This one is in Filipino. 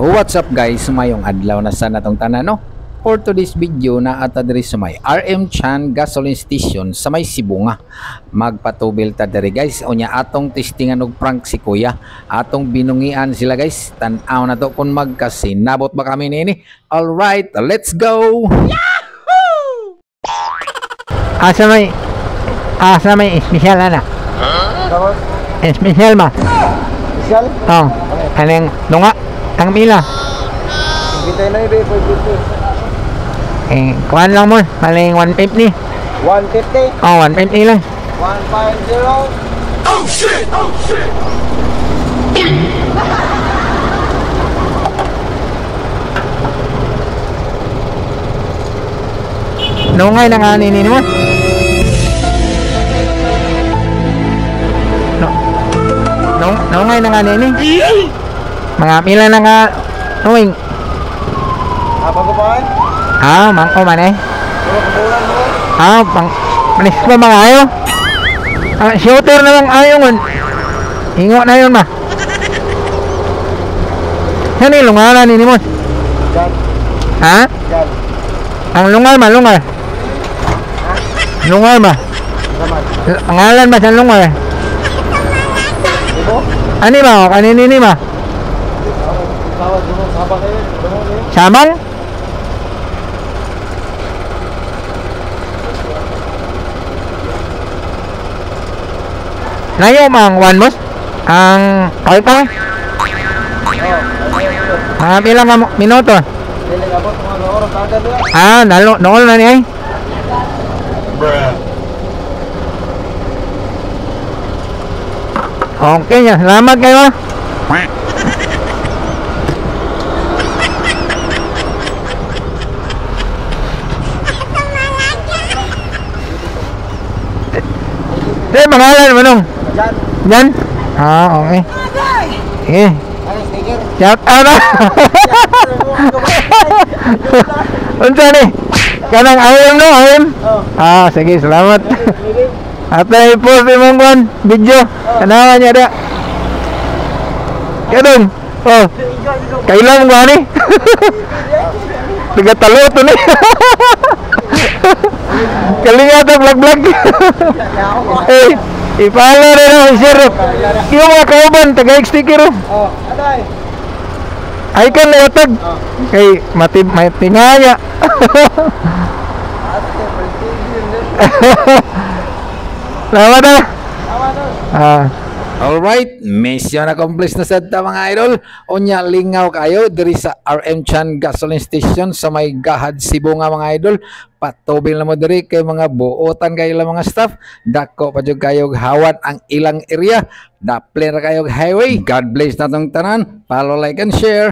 What's up guys, mayong adlaw na sa natong tanan no. For today's video na ata diri sa may RM Chan Gasoline Station sa may Sibunga. Magpatubil ta diri guys. Unya atong testingan og prank si Kuya. Atong binungian sila guys. Tan-aw na to kung magkasinabot ba kami nini. All right, let's go. Yahoo! Asa may special ana? Tapos, Special ba? special? Oh. Anong lunga? Ang pila? Kita na ibe, 450. Kuhan lang mo. Maling 150. 150. Oh, 150 lang. 150. Oh shit! Oh shit! Nungay na nga ninin mo. Nungay na nga ninin. Mga pila na nga. Nungay. Apa ko pa eh? Mangko man eh. Puro kabulan mo. Manis pa mga ayo. Shooter na lang ayo ngon. Ingo na yun ma. Yan yung lungaran nini mo. Yan. Ha? Yan. Ang lungar ma, lungar. Lungar ma. Saman. Pangalan ba sa lungar? Ibo? Ani ba? Kanini ni ma? Tawag mo, sabang kayo. Samang? Layo mang one mos? Ang kalpa? Mga pilang minuto? Dili abot mga oras agad ya. Nol na niya eh. Okay niya, salamat kayo. Pangalan mo nung? Yan. Yan? Okay. Eh, Ano sticker? shout out na. Unsa ni? Kanang ayam no, ayam? Oh. Sige, salamat. Dili. Atay po si Mongkon, video. Kanawa niya da. Kadong. Oh, kailan mo ni? Tiga-talo to ni. Kalinga to vlog. Ipala na lang share. Yung mga kauban taga sticker. Oh, aday. Ay kan na yatag. Kay matingaya. Salamat na. Alright, mission accomplished na sad ta mga idol. Unya lingaw kayo diri sa RM Chan Gasoline Station sa may Gahad Sibunga mga idol. Patubil na mo diri kay mga buotan kayo lang mga staff. Dako pa jud kayo hawat ang ilang area. Daple ra kayo highway. God bless natong tanan. Follow, like and share.